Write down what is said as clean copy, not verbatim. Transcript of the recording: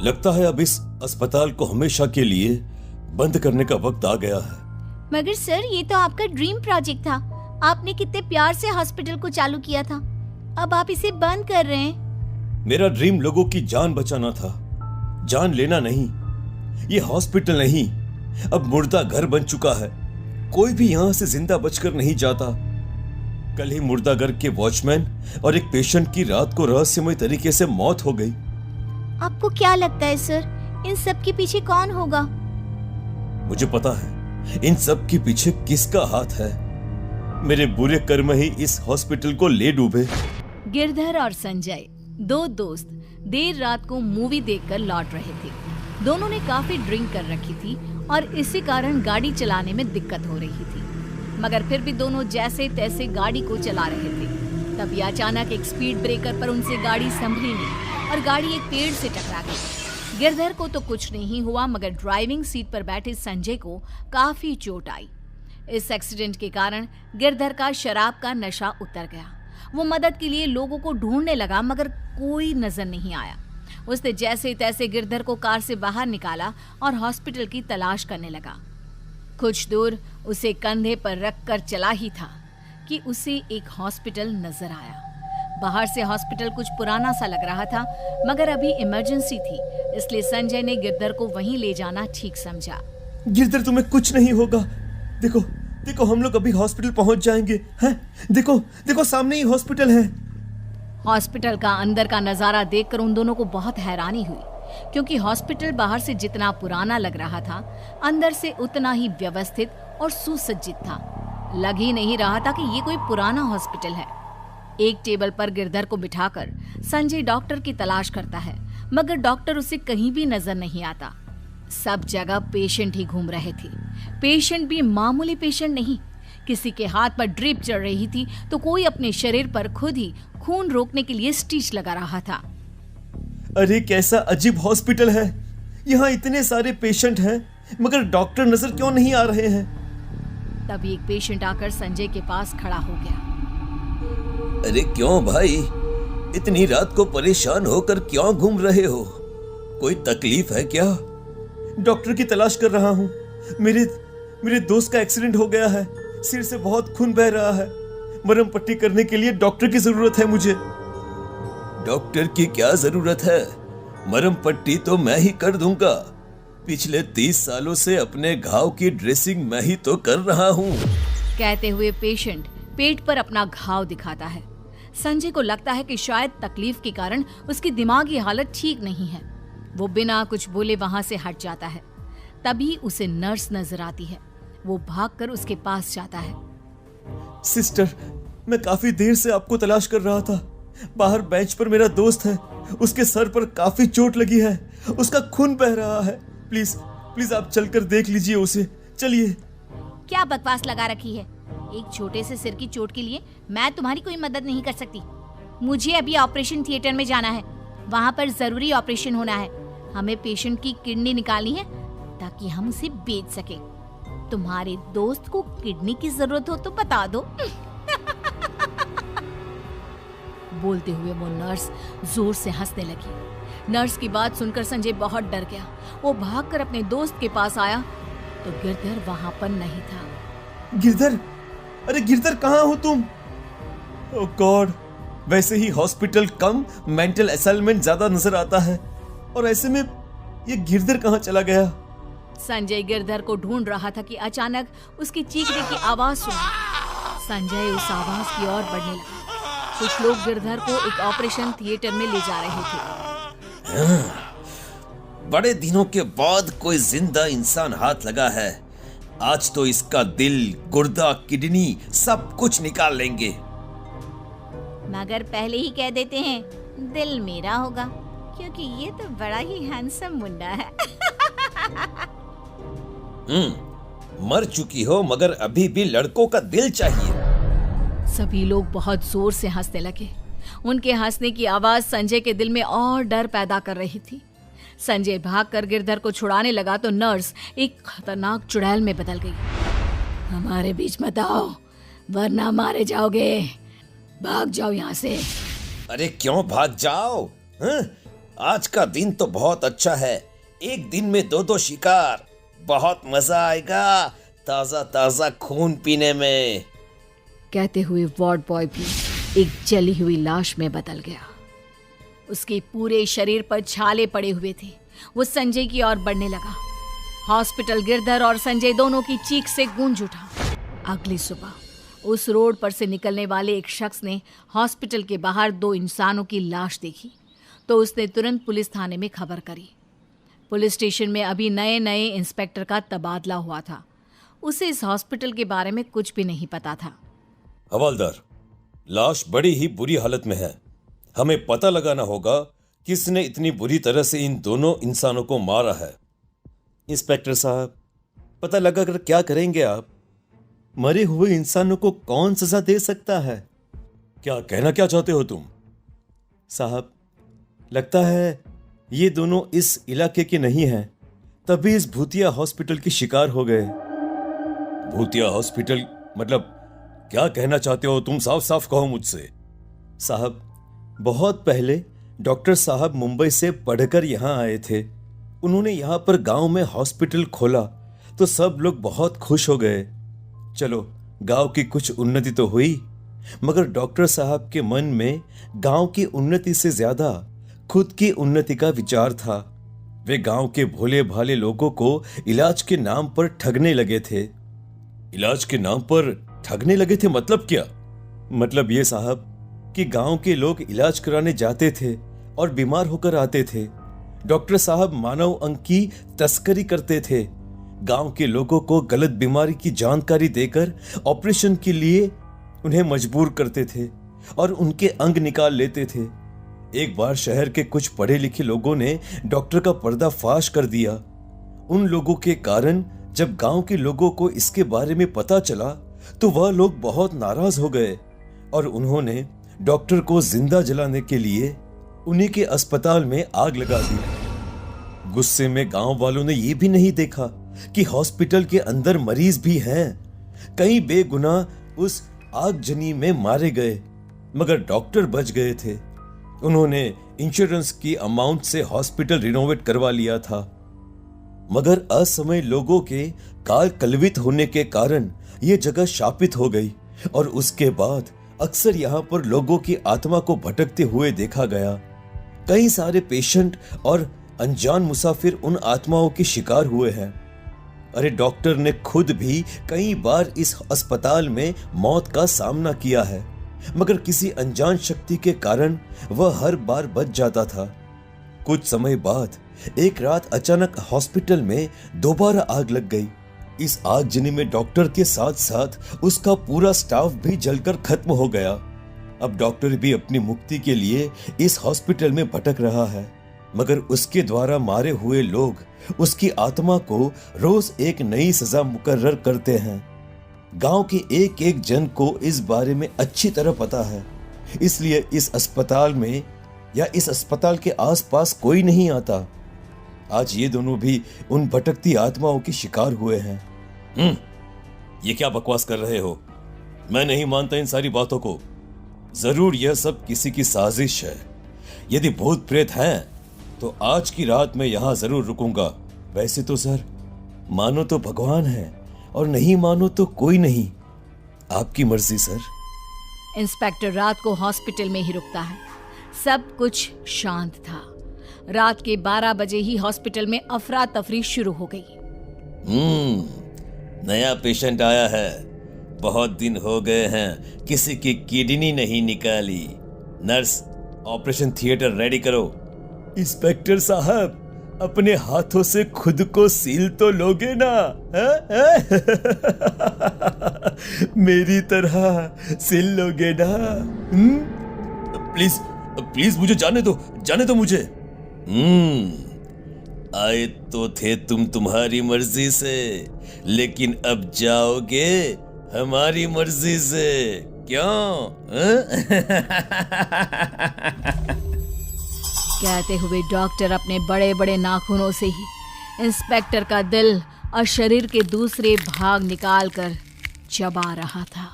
लगता है अब इस अस्पताल को हमेशा के लिए बंद करने का वक्त आ गया है। मगर सर, ये तो आपका ड्रीम प्रोजेक्ट था। आपने कितने प्यार से हॉस्पिटल को चालू किया था, अब आप इसे बंद कर रहे हैं। मेरा ड्रीम लोगों की जान बचाना था, जान लेना नहीं। ये हॉस्पिटल नहीं, अब मुर्दा घर बन चुका है। कोई भी यहां से जिंदा बचकर नहीं जाता। कल ही मुर्दा घर के वॉचमैन और एक पेशेंट की रात को रहस्यमय तरीके से मौत हो गई। आपको क्या लगता है सर, इन सब के पीछे कौन होगा? मुझे पता है इन सब के पीछे किसका हाथ है। मेरे बुरे कर्म ही इस हॉस्पिटल को ले डूबे। गिरधर और संजय, दो दोस्त, देर रात को मूवी देखकर लौट रहे थे। दोनों ने काफी ड्रिंक कर रखी थी और इसी कारण गाड़ी चलाने में दिक्कत हो रही थी। मगर फिर भी दोनों जैसे तैसे गाड़ी को चला रहे थे। तभी अचानक एक स्पीड ब्रेकर पर उनसे गाड़ी संभली नहीं और गाड़ी एक पेड़ से टकरा गई। गिरधर को तो कुछ नहीं हुआ, मगर ड्राइविंग सीट पर बैठे संजय को काफी चोट आई। इस एक्सीडेंट के कारण गिरधर का शराब का नशा उतर गया। वो मदद के लिए लोगों को ढूंढने लगा, मगर कोई नजर नहीं आया। उसने जैसे तैसे गिरधर को कार से बाहर निकाला और हॉस्पिटल की तलाश करने लगा। कुछ दूर उसे कंधे पर रखकर चला ही था कि उसे एक हॉस्पिटल नजर आया। बाहर से हॉस्पिटल कुछ पुराना सा लग रहा था, मगर अभी इमरजेंसी थी, इसलिए संजय ने गिरधर को वहीं ले जाना ठीक समझा। गिरधर, तुम्हें कुछ नहीं होगा। देखो देखो, हम लोग अभी हॉस्पिटल पहुंच जाएंगे। हैं? देखो देखो, सामने ही हॉस्पिटल है। हॉस्पिटल का अंदर का नजारा देखकर उन दोनों को बहुत हैरानी हुई, क्योंकि हॉस्पिटल बाहर से जितना पुराना लग रहा था, अंदर से उतना ही व्यवस्थित और सुसज्जित था। लग ही नहीं रहा था कि ये कोई पुराना हॉस्पिटल है। एक टेबल पर गिरधर को बिठाकर संजय डॉक्टर की तलाश करता है, मगर डॉक्टर उसे कहीं भी नजर नहीं आता। सब जगह पेशेंट ही घूम रहे थे। पेशेंट भी मामूली पेशेंट नहीं, किसी के हाथ पर ड्रिप चढ़ रही थी तो कोई अपने शरीर पर खुद ही खून रोकने के लिए स्टिच लगा रहा था। अरे कैसा अजीब हॉस्पिटल है। यहाँ इतने सारे पेशेंट हैं, मगर डॉक्टर नजर क्यों नहीं आ रहे हैं? तभी एक पेशेंट आकर संजय के पास खड़ा हो गया। अरे क्यों भाई, इतनी रात को परेशान होकर क्यों घूम रहे हो? कोई तकलीफ है क्या? डॉक्टर की तलाश कर रहा हूँ। मेरे दोस्त का एक्सीडेंट हो गया है, सिर से बहुत खून बह रहा है। मरहम पट्टी करने के लिए डॉक्टर की जरूरत है मुझे। डॉक्टर की क्या जरूरत है? मरहम पट्टी तो मैं ही कर दूंगा। पिछले 30 सालों से अपने घाव की ड्रेसिंग मैं ही तो कर रहा हूँ। कहते हुए पेशेंट पेट पर अपना घाव दिखाता है। संजय को लगता है कि शायद तकलीफ के कारण उसकी दिमागी हालत ठीक नहीं है। वो बिना कुछ बोले वहां से हट जाता है। तभी उसे नर्स नजर आती है। वो भागकर उसके पास जाता है। सिस्टर, मैं काफी देर से आपको तलाश कर रहा था। बाहर बेंच पर मेरा दोस्त है, उसके सर पर काफी चोट लगी है, उसका खून बह रहा है। प्लीज प्लीज आप चलकर देख लीजिए उसे। चलिए। क्या बकवास लगा रखी है? एक छोटे से सिर की चोट के लिए मैं तुम्हारी कोई मदद नहीं कर सकती। मुझे अभी ऑपरेशन थिएटर में जाना है, वहाँ पर जरूरी ऑपरेशन होना है। हमें पेशेंट की किडनी निकालनी है ताकि हम उसे बेच सके। तुम्हारे दोस्त को किडनी की जरूरत हो तो बता दो। बोलते हुए वो नर्स जोर से हंसने लगी। नर्स की बात सुनकर संजय बहुत डर गया। वो भागकर अपने दोस्त के पास आया तो गिरधर वहां पर नहीं था। गिरधर, अरे गिरधर, कहाँ हो तुम? ओह गॉड, वैसे ही हॉस्पिटल कम मेंटल असाइलमेंट ज्यादा नजर आता है, और ऐसे में ये गिरधर कहाँ चला गया? संजय गिरधर को ढूंढ रहा था कि अचानक उसकी चीखने की आवाज सुनी। संजय उस आवाज की ओर बढ़ने लगा। कुछ लोग गिरधर को एक ऑपरेशन थिएटर में ले जा रहे थे। बड़े दिनों के बाद कोई जिंदा इंसान हाथ लगा है। आज तो इसका दिल, गुर्दा, किडनी सब कुछ निकाल लेंगे। मगर पहले ही कह देते हैं, दिल मेरा होगा, क्योंकि ये तो बड़ा ही हैंडसम मुंडा है। मर चुकी हो, मगर अभी भी लड़कों का दिल चाहिए। सभी लोग बहुत जोर से हंसने लगे। उनके हंसने की आवाज संजय के दिल में और डर पैदा कर रही थी। संजय भागकर गिरधर को छुड़ाने लगा तो नर्स एक खतरनाक चुड़ैल में बदल गई। हमारे बीच मत आओ, वरना मारे जाओगे। भाग जाओ यहाँ से। अरे क्यों भाग जाओ? आज का दिन तो बहुत अच्छा है। एक दिन में 2-2 शिकार। बहुत मजा आएगा ताजा ताजा खून पीने में। कहते हुए वार्ड बॉय भी एक जली हुई लाश में बदल गया। उसके पूरे शरीर पर छाले पड़े हुए थे। वो संजय की ओर बढ़ने लगा। हॉस्पिटल गिरधर और संजय दोनों की चीख से गूंज उठा। अगली सुबह उस रोड पर से निकलने वाले एक शख्स ने हॉस्पिटल के बाहर 2 इंसानों की लाश देखी तो उसने तुरंत पुलिस थाने में खबर करी। पुलिस स्टेशन में अभी नए नए इंस्पेक्टर का तबादला हुआ था। उसे इस हॉस्पिटल के बारे में कुछ भी नहीं पता था। हवलदार, लाश बड़ी ही बुरी हालत में है। हमें पता लगाना होगा किसने इतनी बुरी तरह से इन दोनों इंसानों को मारा है। इंस्पेक्टर साहब, पता लगा कर क्या करेंगे आप? मरे हुए इंसानों को कौन सजा दे सकता है? क्या कहना क्या चाहते हो तुम? साहब, लगता है ये दोनों इस इलाके के नहीं हैं, तभी इस भूतिया हॉस्पिटल की शिकार हो गए। भूतिया हॉस्पिटल मतलब क्या कहना चाहते हो तुम? साफ साफ कहो मुझसे। साहब, बहुत पहले डॉक्टर साहब मुंबई से पढ़कर यहाँ आए थे। उन्होंने यहाँ पर गांव में हॉस्पिटल खोला तो सब लोग बहुत खुश हो गए। चलो, गांव की कुछ उन्नति तो हुई, मगर डॉक्टर साहब के मन में गांव की उन्नति से ज्यादा खुद की उन्नति का विचार था। वे गांव के भोले भाले लोगों को इलाज के नाम पर ठगने लगे थे। इलाज के नाम पर ठगने लगे थे मतलब क्या? मतलब ये साहब कि गांव के लोग इलाज कराने जाते थे और बीमार होकर आते थे। डॉक्टर साहब मानव अंग की तस्करी करते थे। गांव के लोगों को गलत बीमारी की जानकारी देकर ऑपरेशन के लिए उन्हें मजबूर करते थे और उनके अंग निकाल लेते थे। एक बार शहर के कुछ पढ़े लिखे लोगों ने डॉक्टर का पर्दाफाश कर दिया। उन लोगों के कारण जब गांव के लोगों को इसके बारे में पता चला तो वह लोग बहुत नाराज हो गए और उन्होंने डॉक्टर को जिंदा जलाने के लिए उन्हीं के अस्पताल में आग लगा दी। गुस्से में गांव वालों ने यह भी नहीं देखा कि हॉस्पिटल के अंदर मरीज भी हैं। कई बेगुनाह उस आगजनी में मारे गए, मगर डॉक्टर बच गए थे। उन्होंने इंश्योरेंस की अमाउंट से हॉस्पिटल रिनोवेट करवा लिया था, मगर असमय लोगों के काल कलवित होने के कारण यह जगह शापित हो गई और उसके बाद अक्सर यहाँ पर लोगों की आत्मा को भटकते हुए देखा गया। कई सारे पेशेंट और अनजान मुसाफिर उन आत्माओं के शिकार हुए हैं। अरे, डॉक्टर ने खुद भी कई बार इस अस्पताल में मौत का सामना किया है, मगर किसी अनजान शक्ति के कारण वह हर बार बच जाता था। कुछ समय बाद एक रात अचानक हॉस्पिटल में दोबारा आग लग गई। इस आगजनी में डॉक्टर के साथ साथ उसका पूरा स्टाफ भी जलकर खत्म हो गया। अब डॉक्टर भी अपनी मुक्ति के लिए इस हॉस्पिटल में भटक रहा है, मगर उसके द्वारा मारे हुए लोग उसकी आत्मा को रोज एक नई सजा मुकर्रर करते हैं। गांव के एक एक जन को इस बारे में अच्छी तरह पता है, इसलिए इस अस्पताल में या इस अस्पताल के आसपास कोई नहीं आता। आज ये दोनों भी उन भटकती आत्माओं के शिकार हुए हैं। ये क्या बकवास कर रहे हो? मैं नहीं मानता इन सारी बातों को। जरूर यह सब किसी की साजिश है। यदि भूत प्रेत हैं तो आज की रात मैं यहाँ जरूर रुकूंगा। वैसे तो सर, मानो तो भगवान है और नहीं मानो तो कोई नहीं। आपकी मर्जी सर। इंस्पेक्टर रात को हॉस्पिटल में ही रुकता है। सब कुछ शांत था। रात के 12 बजे ही हॉस्पिटल में अफरा तफरी शुरू हो गई। नया पेशेंट आया है। बहुत दिन हो गए हैं किसी की किडनी नहीं निकाली। नर्स, ऑपरेशन थिएटर रेडी करो। इंस्पेक्टर साहब, अपने हाथों से खुद को सील तो लोगे ना? मेरी तरह सील लोगे ना? प्लीज प्लीज मुझे जाने दो मुझे। आए तो थे तुम तुम्हारी मर्जी से, लेकिन अब जाओगे हमारी मर्जी से। क्यों? कहते हुए डॉक्टर अपने बड़े बड़े नाखूनों से ही इंस्पेक्टर का दिल और शरीर के दूसरे भाग निकालकर चबा रहा था।